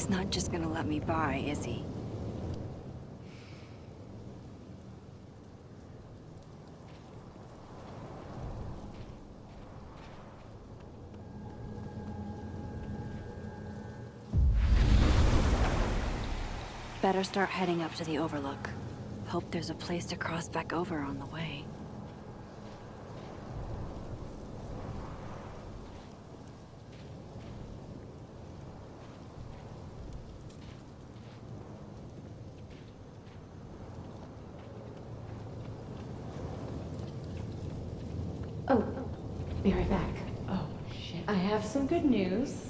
He's not just gonna let me by, is he? Better start heading up to the Overlook. Hope there's a place to cross back over on the way. Oh, be right back. Oh, shit. I have some good news.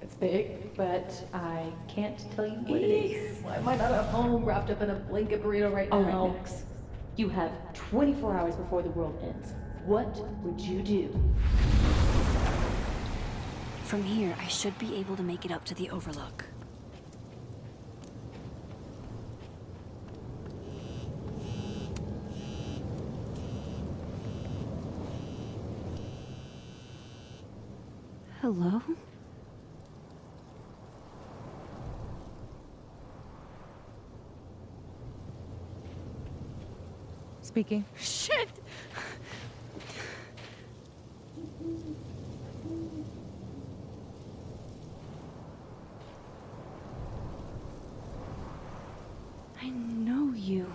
It's big, but I can't tell you what it is. Why am I not at home wrapped up in a blanket burrito right now? All right, Max. You have 24 hours before the world ends. What would you do? From here, I should be able to make it up to the Overlook. Hello? Speaking. Shit! I know you.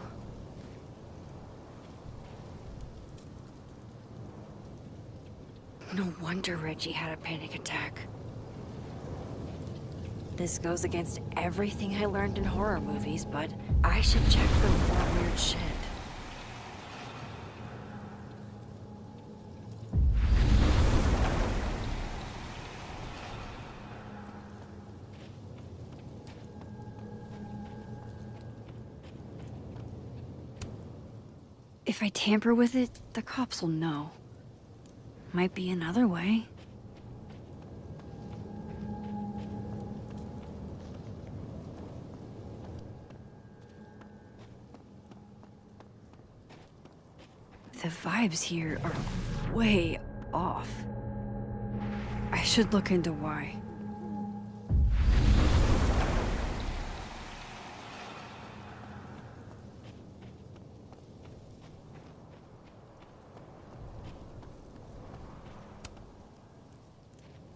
No wonder Reggie had a panic attack. This goes against everything I learned in horror movies, but I should check for more weird shit. If I tamper with it, the cops will know. Might be another way. The vibes here are way off. I should look into why.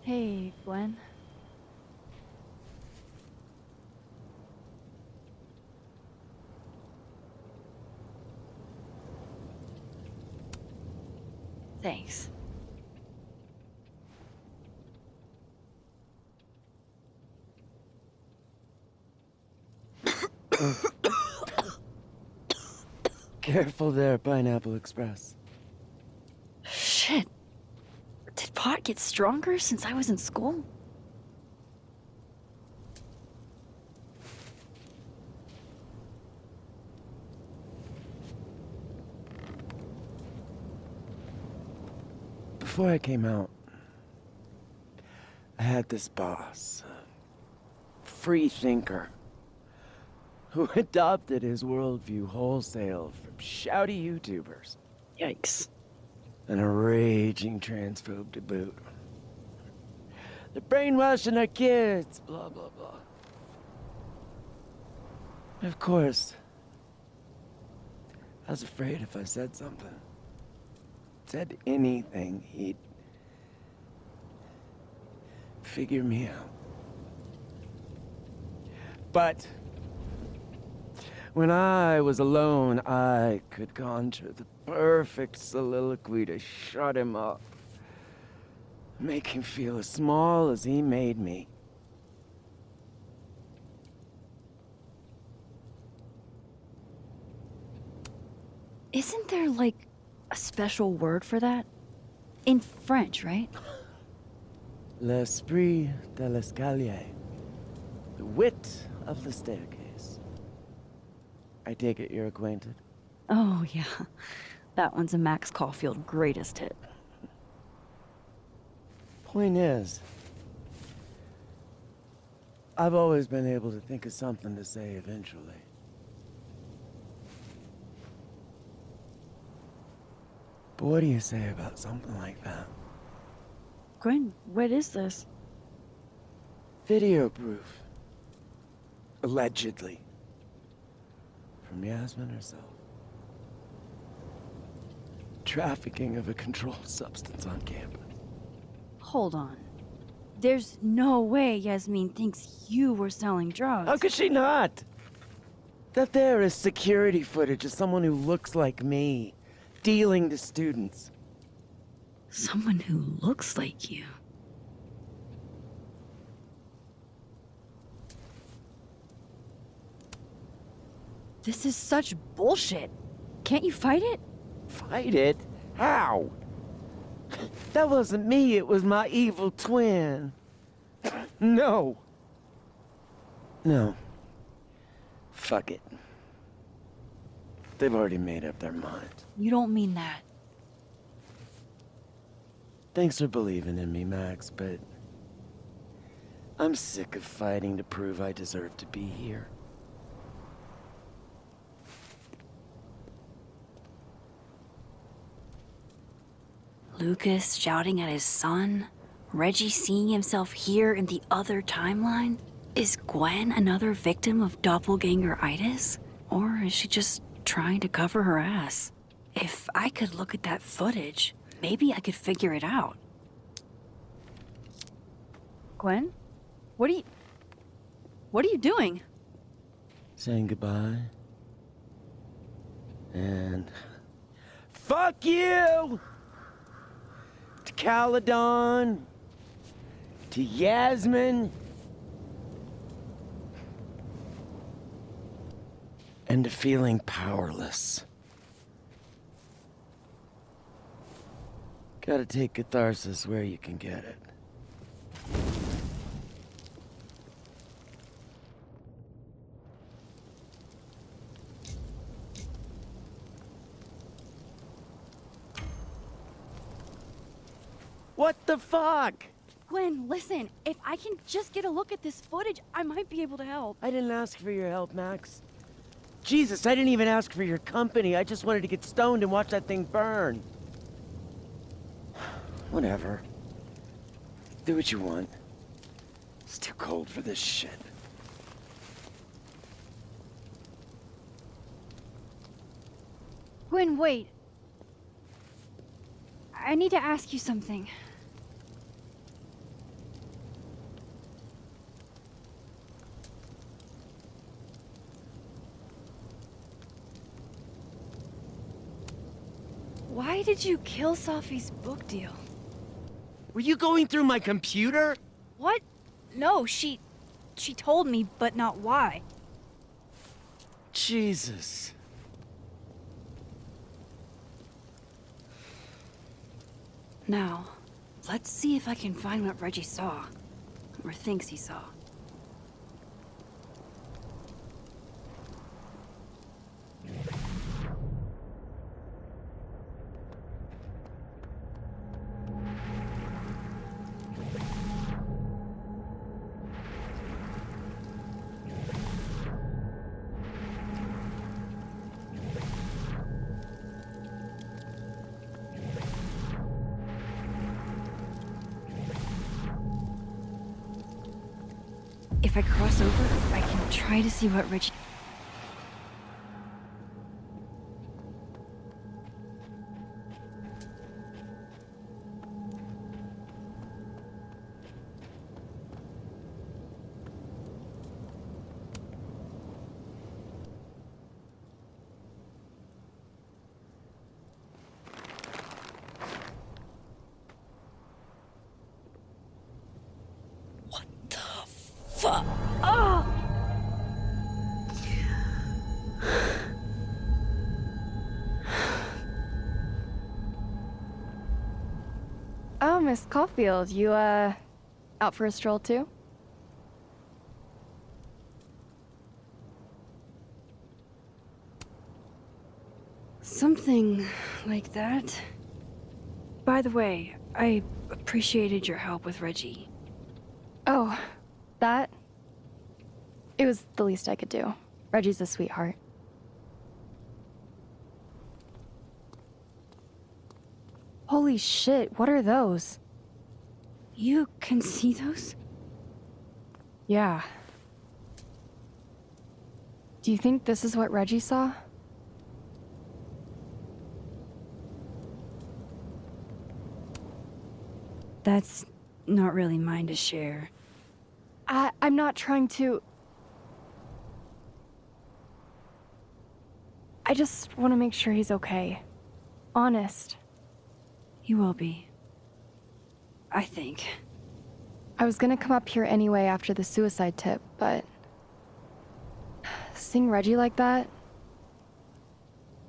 Hey, Gwen. Thanks. Careful there, Pineapple Express. Shit. Did pot get stronger since I was in school? Before I came out, I had this boss, a free thinker, who adopted his worldview wholesale from shouty YouTubers. Yikes. And a raging transphobe to boot. They're brainwashing our kids, blah, blah, blah. Of course, I was afraid if I said something, said anything, he'd figure me out. But when I was alone, I could conjure the perfect soliloquy to shut him up. Make him feel as small as he made me. Isn't there, like, a special word for that? In French, right? L'esprit de l'escalier. The wit of the staircase. I take it you're acquainted? Oh, yeah. That one's a Max Caulfield greatest hit. Point is, I've always been able to think of something to say eventually. But what do you say about something like that? Gwen, what is this? Video proof. Allegedly. From Yasmin herself. Trafficking of a controlled substance on campus. Hold on. There's no way Yasmin thinks you were selling drugs. How could she not? That there is security footage of someone who looks like me, dealing to students. Someone who looks like you. This is such bullshit. Can't you fight it? Fight it? How? That wasn't me, it was my evil twin. No. No. Fuck it. They've already made up their minds. You don't mean that. Thanks for believing in me, Max, but I'm sick of fighting to prove I deserve to be here. Lucas shouting at his son? Reggie seeing himself here in the other timeline? Is Gwen another victim of doppelganger-itis? Or is she just trying to cover her ass? If I could look at that footage, maybe I could figure it out. Gwen? What are you doing? Saying goodbye. And fuck you! To Caledon. To Yasmin. And to feeling powerless. Gotta take catharsis where you can get it. What the fuck? Gwen, listen. If I can just get a look at this footage, I might be able to help. I didn't ask for your help, Max. Jesus, I didn't even ask for your company. I just wanted to get stoned and watch that thing burn. Whatever. Do what you want. It's too cold for this shit. Gwen, wait. I need to ask you something. Why did you kill Safi's book deal? Were you going through my computer? What? No, she told me, but not why. Jesus. Now, let's see if I can find what Reggie saw. Or thinks he saw. If I cross over, I can try to see what Reggie... Fuck! Oh! Oh, Miss Caulfield, you, out for a stroll too? Something like that. By the way, I appreciated your help with Reggie. Oh, that? It was the least I could do. Reggie's a sweetheart. Holy shit, what are those? You can see those? Yeah. Do you think this is what Reggie saw? That's not really mine to share. I'm not trying to... I just want to make sure he's okay. Honest. He will be. I think. I was gonna come up here anyway after the suicide tip, but... seeing Reggie like that...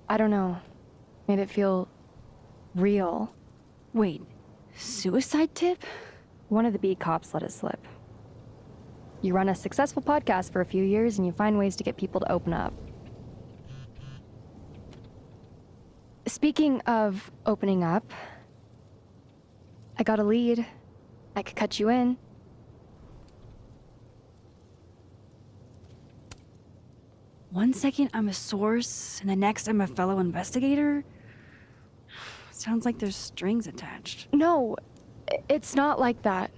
I don't know. Made it feel... real. Wait, suicide tip? One of the beat cops let it slip. You run a successful podcast for a few years and you find ways to get people to open up. Speaking of opening up, I got a lead. I could cut you in. One second I'm a source, and the next I'm a fellow investigator? Sounds like there's strings attached. No, it's not like that.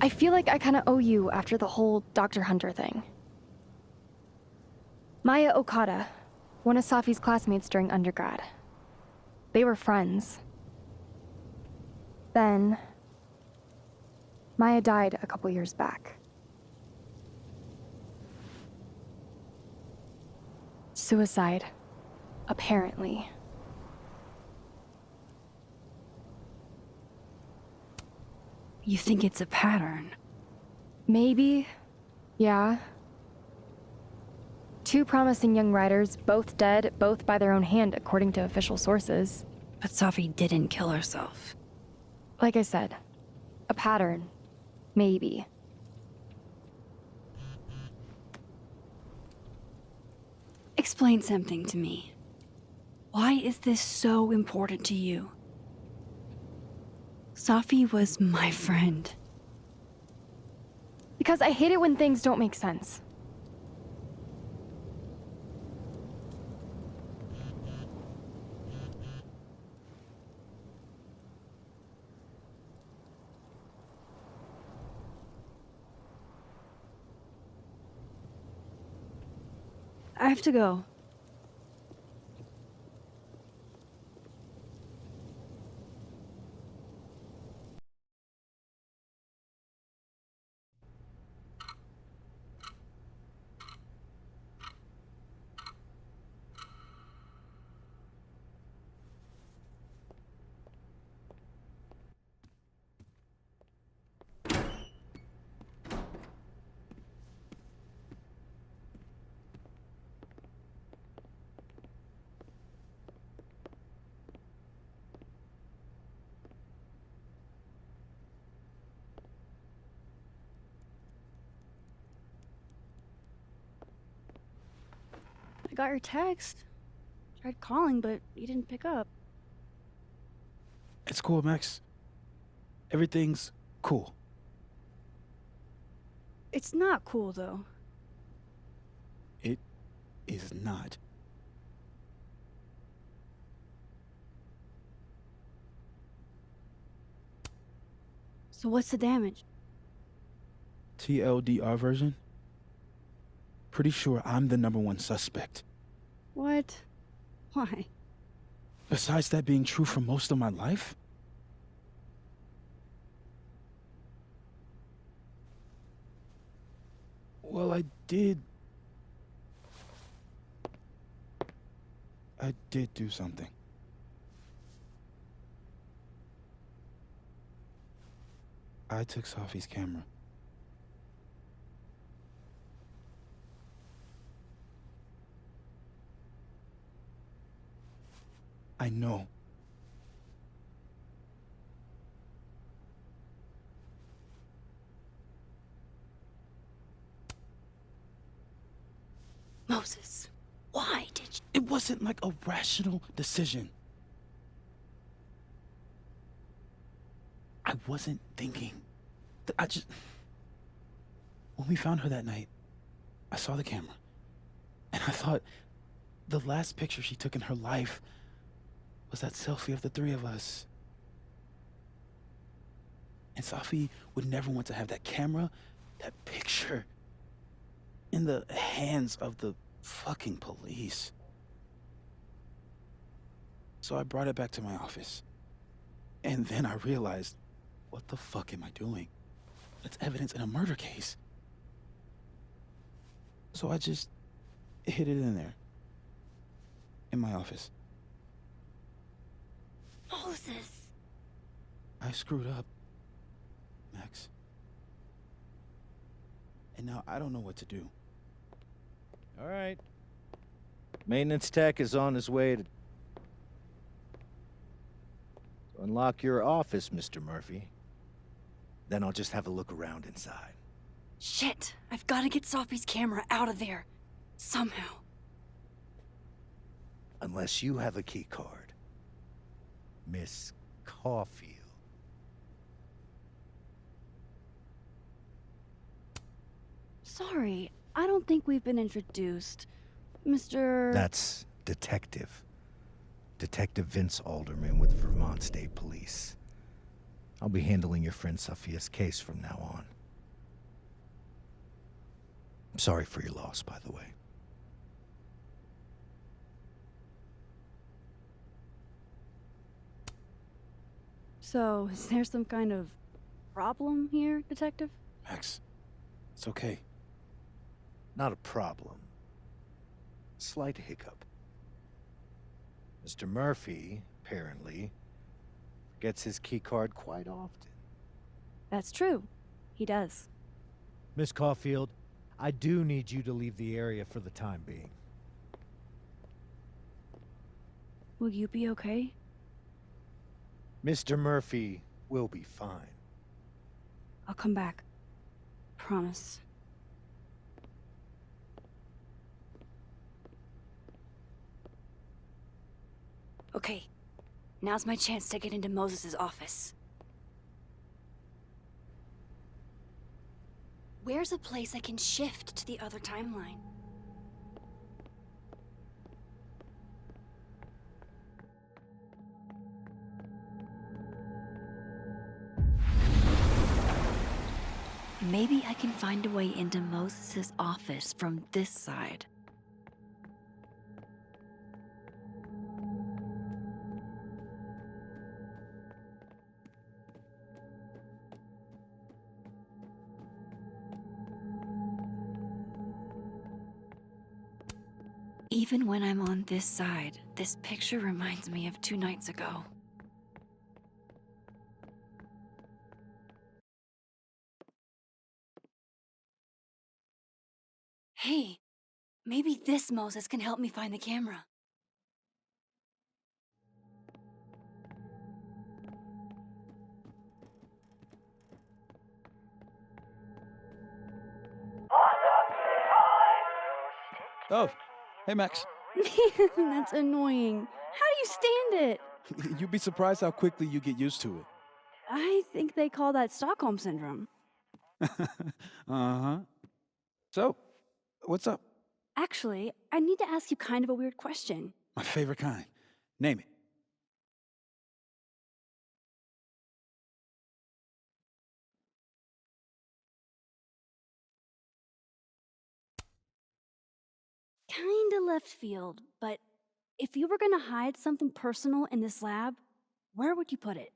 I feel like I kind of owe you after the whole Dr. Hunter thing. Maya Okada, one of Safi's classmates during undergrad. They were friends. Then, Maya died a couple years back. Suicide, apparently. You think it's a pattern? Maybe, yeah. Two promising young writers, both dead, both by their own hand, according to official sources. But Safi didn't kill herself. Like I said, a pattern. Maybe. Explain something to me. Why is this so important to you? Safi was my friend. Because I hate it when things don't make sense. I have to go. I got your text. Tried calling, but you didn't pick up. It's cool, Max. Everything's cool. It's not cool, though. It is not. So what's the damage? TLDR version? Pretty sure I'm the #1 suspect. What? Why? Besides that being true for most of my life? Well, I did do something. I took Safi's camera. I know. Moses, why did you? It wasn't like a rational decision. I wasn't thinking. When we found her that night, I saw the camera. And I thought the last picture she took in her life was that selfie of the three of us. And Safi would never want to have that camera, that picture, in the hands of the fucking police. So I brought it back to my office. And then I realized, what the fuck am I doing? It's evidence in a murder case. So I just hid it in there. In my office. Moses! I screwed up, Max. And now I don't know what to do. All right. Maintenance tech is on his way to unlock your office, Mr. Murphy. Then I'll just have a look around inside. Shit! I've got to get Sophie's camera out of there. Somehow. Unless you have a key card. Miss Caulfield. Sorry, I don't think we've been introduced. Mr. That's Detective. Detective Vince Alderman with Vermont State Police. I'll be handling your friend Sophia's case from now on. I'm sorry for your loss, by the way. So, is there some kind of problem here, Detective? Max, it's okay. Not a problem. Slight hiccup. Mr. Murphy, apparently, forgets his keycard quite often. That's true. He does. Miss Caulfield, I do need you to leave the area for the time being. Will you be okay? Mr. Murphy will be fine. I'll come back. Promise. Okay. Now's my chance to get into Moses' office. Where's a place I can shift to the other timeline? Maybe I can find a way into Moses' office from this side. Even when I'm on this side, this picture reminds me of 2 nights ago. Hey, maybe this Moses can help me find the camera. Oh, hey Max. That's annoying. How do you stand it? You'd be surprised how quickly you get used to it. I think they call that Stockholm Syndrome. Uh-huh. So, what's up? Actually, I need to ask you kind of a weird question. My favorite kind. Name it. Kinda left field, but if you were gonna hide something personal in this lab, where would you put it?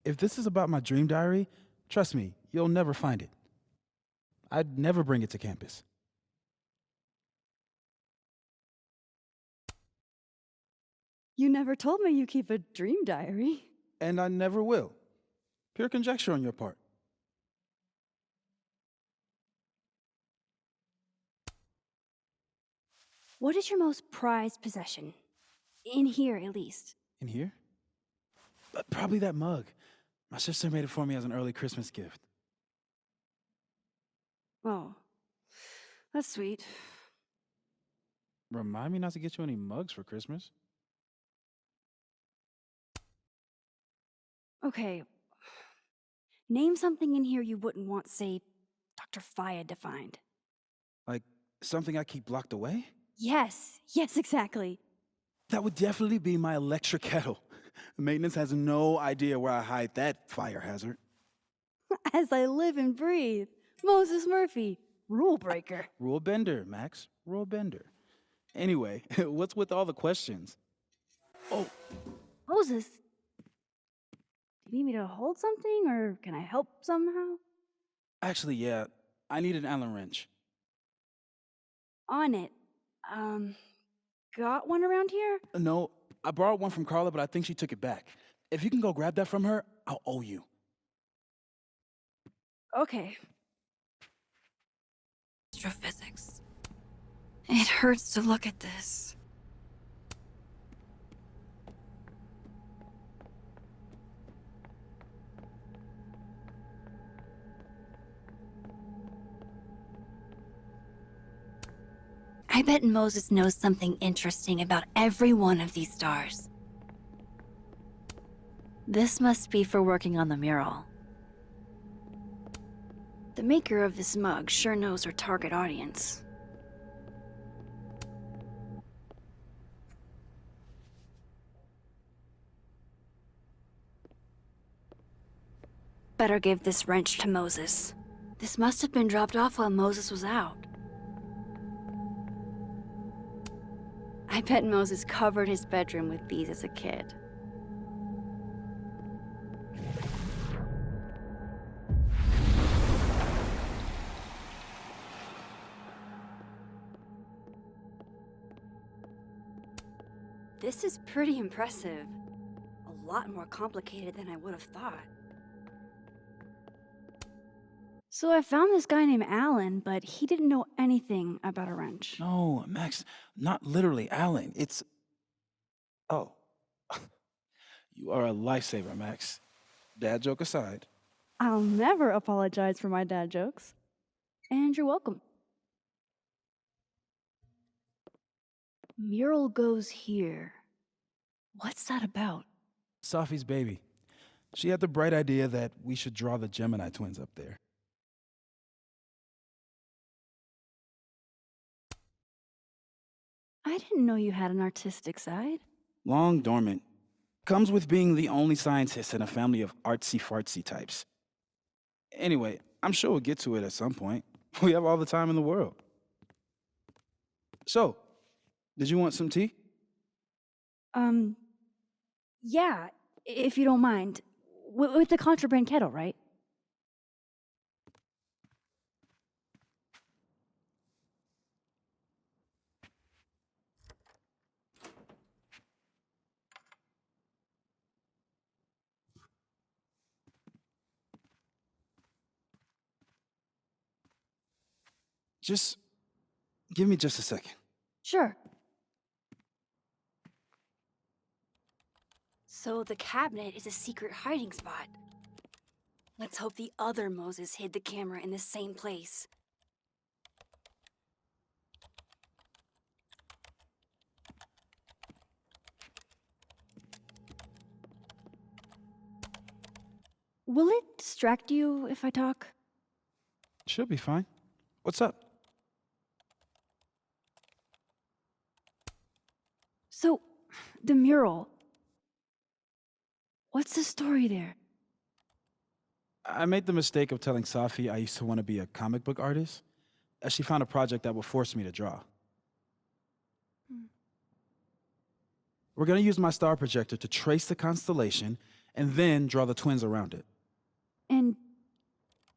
If this is about my dream diary, trust me, you'll never find it. I'd never bring it to campus. You never told me you keep a dream diary. And I never will. Pure conjecture on your part. What is your most prized possession? In here, at least. In here? Probably that mug. My sister made it for me as an early Christmas gift. Oh, that's sweet. Remind me not to get you any mugs for Christmas. Okay. Name something in here you wouldn't want, say, Dr. Fayed to find. Like something I keep locked away? Yes, exactly. That would definitely be my electric kettle. Maintenance has no idea where I hide that fire hazard. As I live and breathe. Moses Murphy, rule breaker. Rule bender, Max. Rule bender. Anyway, what's with all the questions? Oh, Moses, do you need me to hold something or can I help somehow? actually, yeah. I need an Allen wrench. On it. Got one around here? No, I borrowed one from Carla, but I think she took it back. If you can go grab that from her, I'll owe you. Okay. Astrophysics. It hurts to look at this. I bet Moses knows something interesting about every one of these stars. This must be for working on the mural. The maker of this mug sure knows her target audience. Better give this wrench to Moses. This must have been dropped off while Moses was out. I bet Moses covered his bedroom with these as a kid. This is pretty impressive. A lot more complicated than I would have thought. So I found this guy named Alan, but he didn't know anything about a wrench. No, Max, not literally Allen. It's. Oh. You are a lifesaver, Max. Dad joke aside. I'll never apologize for my dad jokes. And you're welcome. Mural goes here. What's that about? Safi's baby. She had the bright idea that we should draw the Gemini twins up there. I didn't know you had an artistic side. Long dormant. Comes with being the only scientist in a family of artsy-fartsy types. Anyway, I'm sure we'll get to it at some point. We have all the time in the world. So, did you want some tea? Yeah, if you don't mind. With the contraband kettle, right? Just give me just a second. Sure. So the cabinet is a secret hiding spot. Let's hope the other Moses hid the camera in the same place. Will it distract you if I talk? She'll be fine. What's up? So, the mural. What's the story there? I made the mistake of telling Safi I used to want to be a comic book artist, as she found a project that would force me to draw. We're going to use my star projector to trace the constellation and then draw the twins around it. And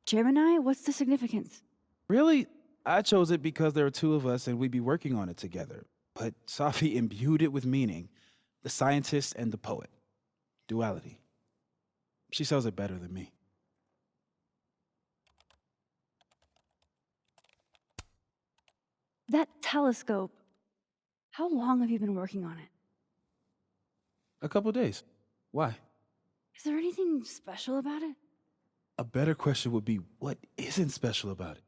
Gemini, what's the significance? Really, I chose it because there are two of us and we'd be working on it together. But Safi imbued it with meaning, the scientist and the poet. Duality. She sells it better than me. That telescope. How long have you been working on it? A couple days. Why? Is there anything special about it? A better question would be, what isn't special about it?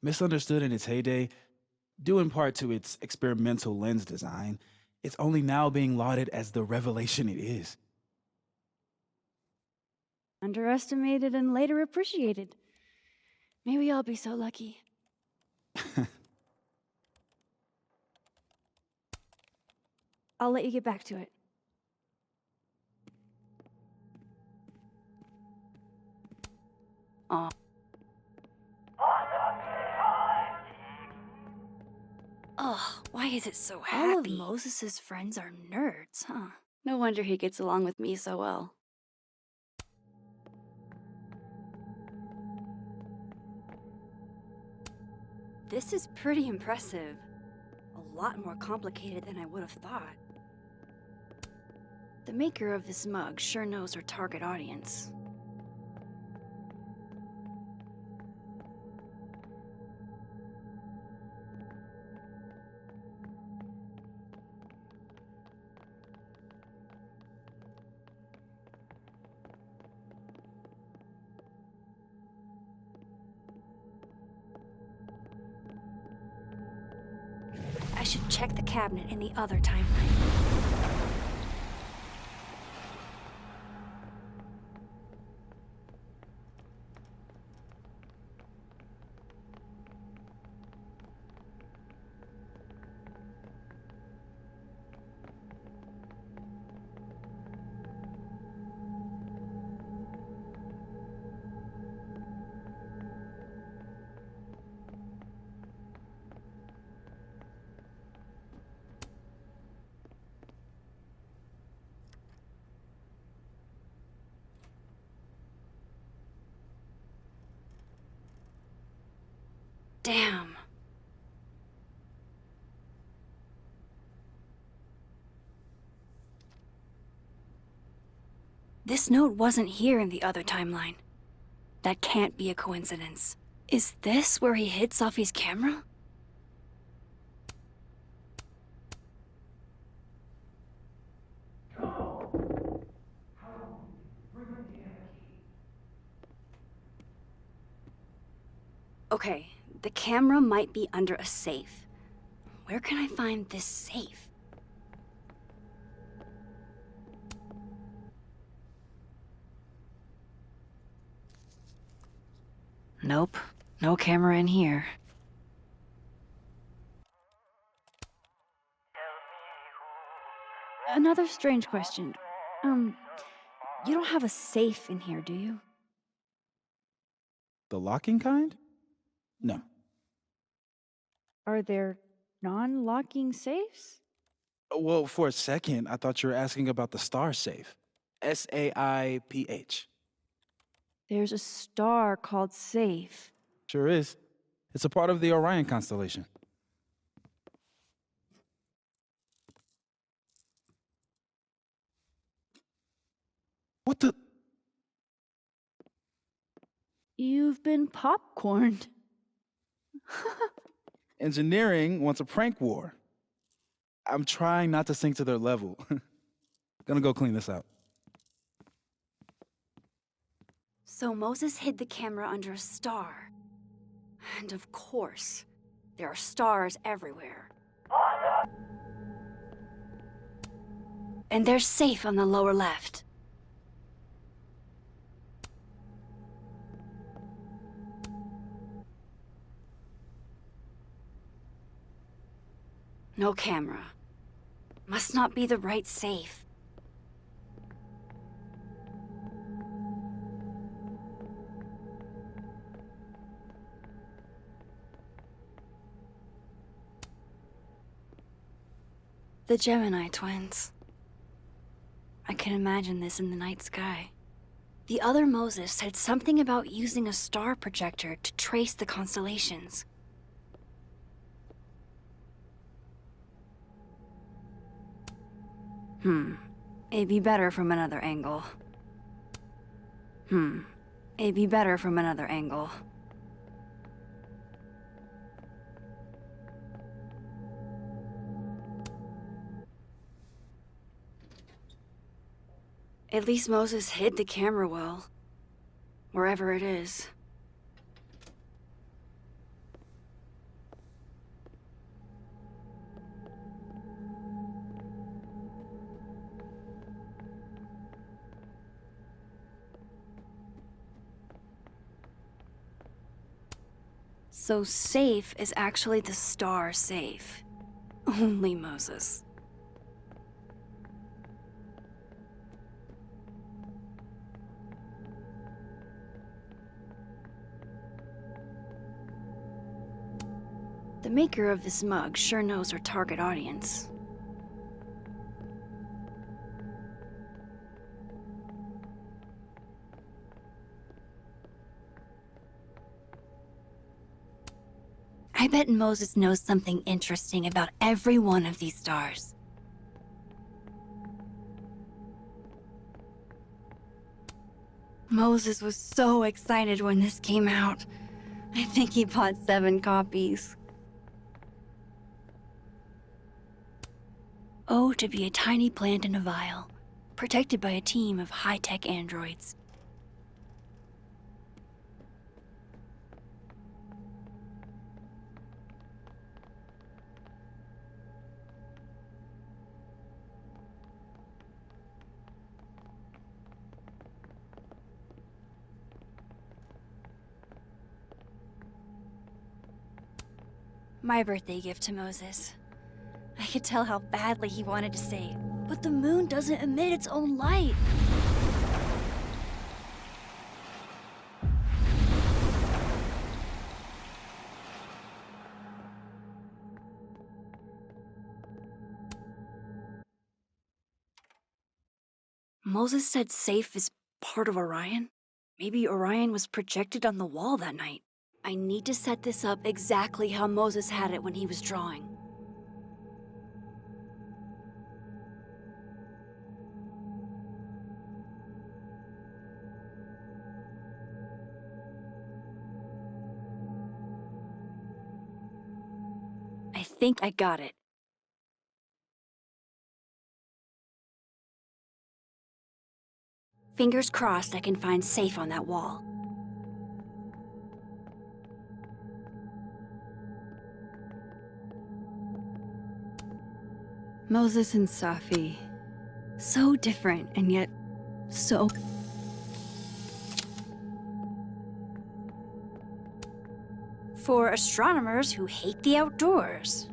Misunderstood in its heyday, due in part to its experimental lens design, it's only now being lauded as the revelation it is. Underestimated and later appreciated. Maybe I'll be so lucky. I'll let you get back to it. Aw. Ugh, why is it so happy? All of Moses's friends are nerds, huh? No wonder he gets along with me so well. This is pretty impressive. A lot more complicated than I would have thought. The maker of this mug sure knows her target audience. I should check the cabinet in the other timeline. Damn. This note wasn't here in the other timeline. That can't be a coincidence. Is this where he hid Safi's camera? Okay, the camera might be under a safe. Where can I find this safe? Nope, no camera in here. Another strange question. You don't have a safe in here, do you? The locking kind? No. Are there non-locking safes? Well, for a second, I thought you were asking about the star safe. SAIPH. There's a star called Safe. Sure is. It's a part of the Orion constellation. What the? You've been popcorned. Engineering wants a prank war. I'm trying not to sink to their level. Gonna go clean this out. So Moses hid the camera under a star. And of course, there are stars everywhere. And they're safe on the lower left. No camera. Must not be the right safe. The Gemini twins. I can imagine this in the night sky. The other Moses said something about using a star projector to trace the constellations. It'd be better from another angle. It'd be better from another angle. At least Moses hid the camera well. Wherever it is. So safe is actually the star safe. Only Moses. maker of this mug sure knows her target audience. I bet Moses knows something interesting about every one of these stars. Moses was so excited when this came out. I think he bought 7 copies. Oh, to be a tiny plant in a vial, protected by a team of high-tech androids. My birthday gift to Moses. I could tell how badly he wanted to say, but the moon doesn't emit its own light. Moses said Safe is part of Orion? Maybe Orion was projected on the wall that night. I need to set this up exactly how Moses had it when he was drawing. I think I got it. Fingers crossed I can find Safe on that wall. Moses and Safi. So different, and yet so... For astronomers who hate the outdoors.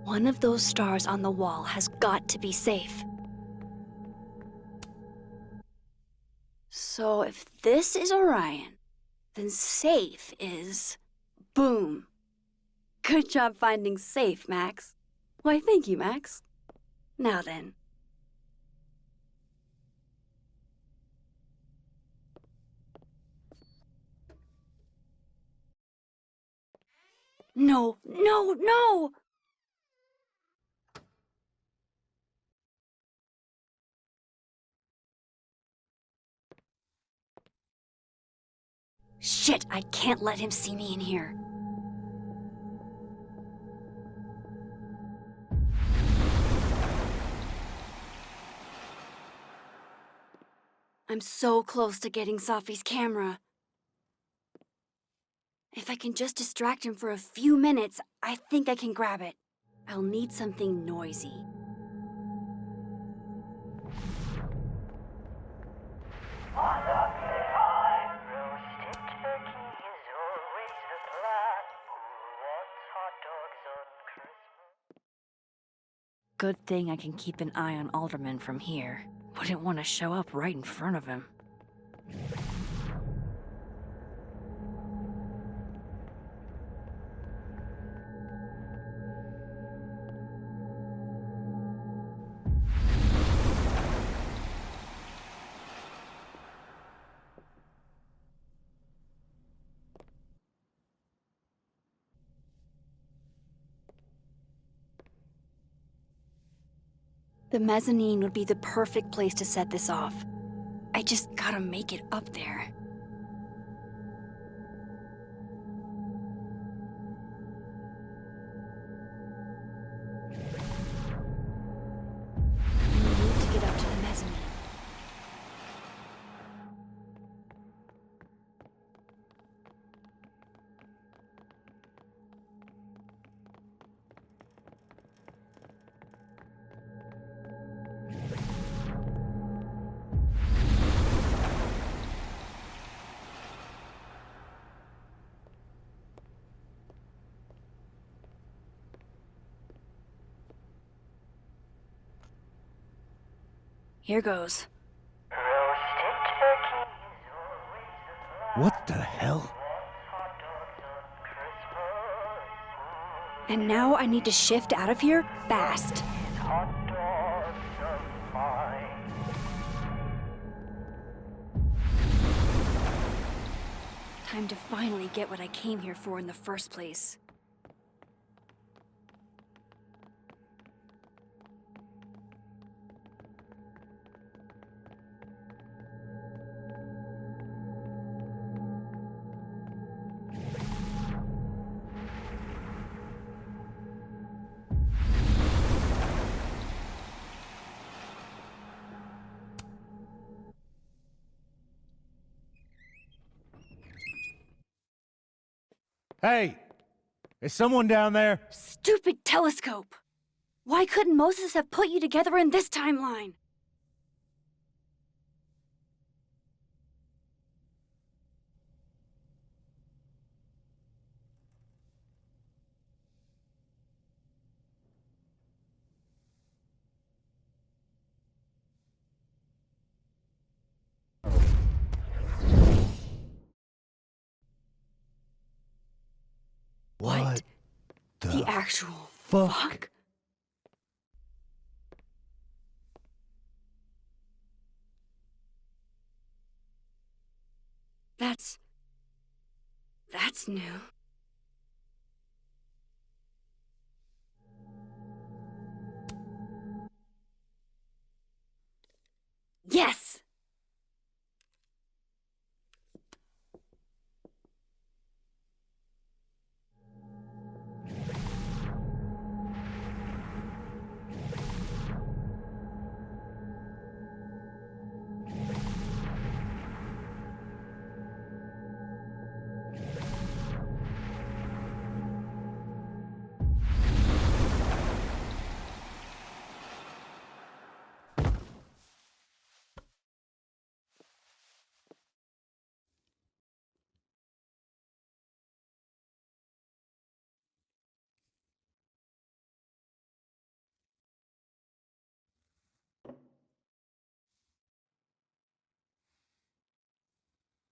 One of those stars on the wall has got to be Safe. So if this is Orion, then Safe is... Boom. Good job finding Safe, Max. Why, thank you, Max. Now then. No, no, no! Shit, I can't let him see me in here. I'm so close to getting Safi's camera. If I can just distract him for a few minutes, I think I can grab it. I'll need something noisy. Good thing I can keep an eye on Alderman from here. Wouldn't want to show up right in front of him. The mezzanine would be the perfect place to set this off. I just gotta make it up there. I need to get up to the mezzanine. Here goes. What the hell? And now I need to shift out of here fast. Time to finally get what I came here for in the first place. Hey! Is someone down there? Stupid telescope! Why couldn't Moses have put you together in this timeline? What The actual fuck? fuck? That's new. Yes!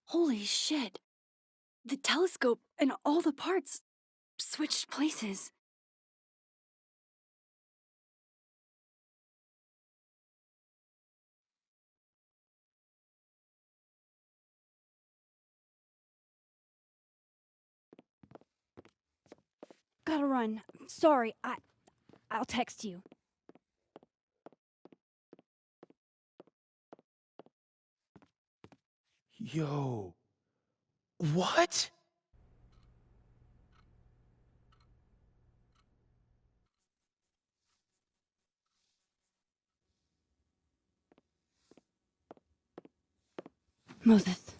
Holy shit. The telescope and all the parts switched places. Gotta run. Sorry, I'll text you. Yo. What? Moses.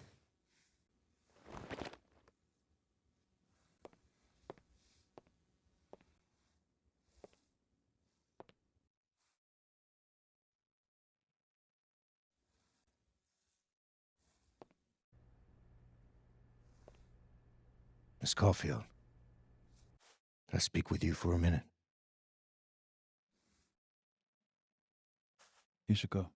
Miss Caulfield, can I speak with you for a minute? You should go.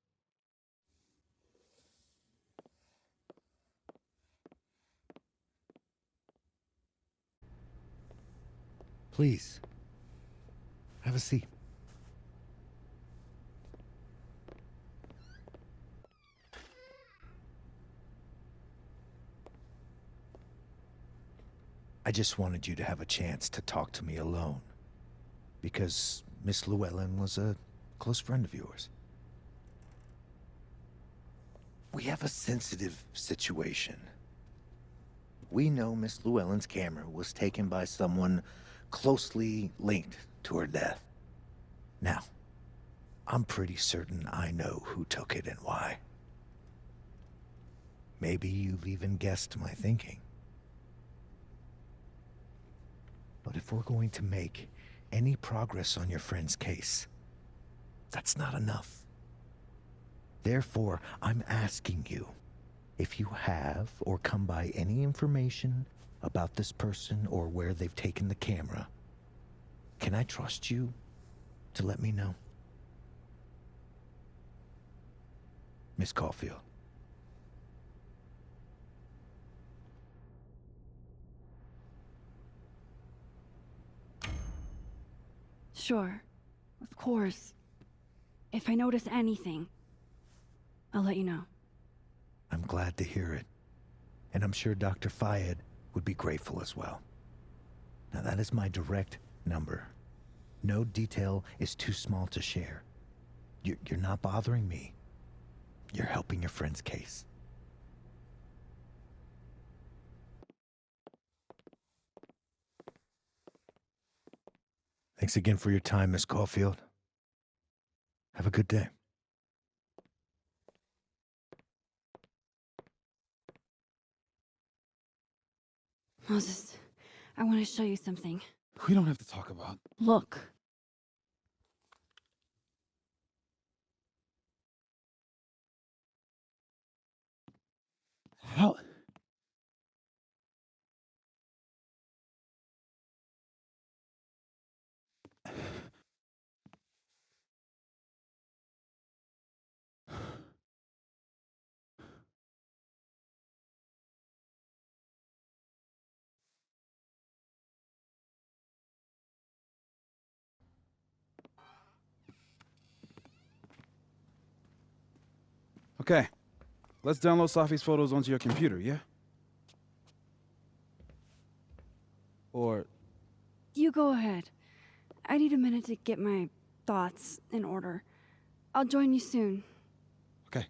Please, have a seat. I just wanted you to have a chance to talk to me alone, because Miss Llewellyn was a close friend of yours. We have a sensitive situation. We know Miss Llewellyn's camera was taken by someone closely linked to her death. Now, I'm pretty certain I know who took it and why. Maybe you've even guessed my thinking. But if we're going to make any progress on your friend's case, that's not enough. Therefore, I'm asking you, if you have or come by any information about this person or where they've taken the camera, can I trust you to let me know? Miss Caulfield. Sure. Of course. If I notice anything, I'll let you know. I'm glad to hear it. And I'm sure Dr. Fayed would be grateful as well. Now that is my direct number. No detail is too small to share. You're not bothering me. You're helping your friend's case. Thanks again for your time, Miss Caulfield. Have a good day. Moses, I want to show you something. We don't have to talk about. Look. How? Okay. Let's download Safi's photos onto your computer, yeah? Or You go ahead. I need a minute to get my thoughts in order. I'll join you soon. okay.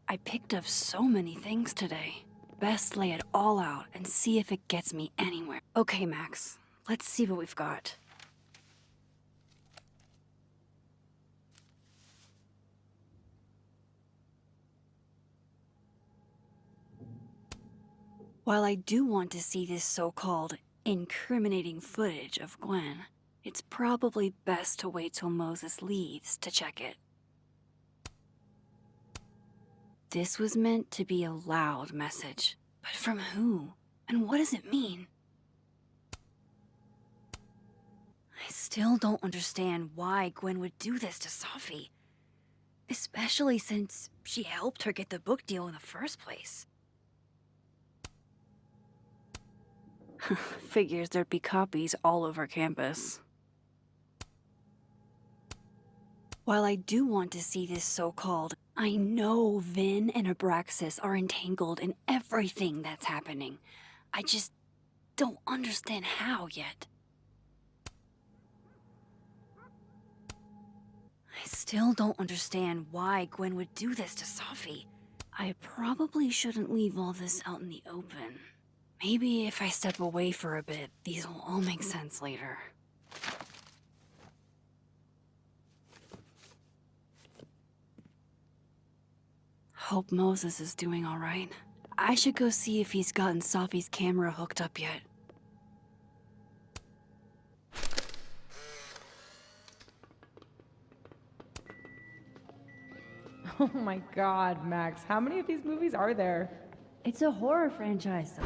I picked up so many things today. Best lay it all out and see if it gets me anywhere. Okay, Max. Let's see what we've got. While I do want to see this so-called incriminating footage of Gwen, it's probably best to wait till Moses leaves to check it. This was meant to be a loud message. But from who? And what does it mean? I still don't understand why Gwen would do this to Safi. Especially since she helped her get the book deal in the first place. Figures there'd be copies all over campus. While I do want to see this so-called, I know Vin and Abraxas are entangled in everything that's happening. I just don't understand how yet. I still don't understand why Gwen would do this to Safi. I probably shouldn't leave all this out in the open. Maybe if I step away for a bit, these will all make sense later. Hope Moses is doing all right. I should go see if he's gotten Safi's camera hooked up yet. Oh my god, Max, how many of these movies are there? It's a horror franchise.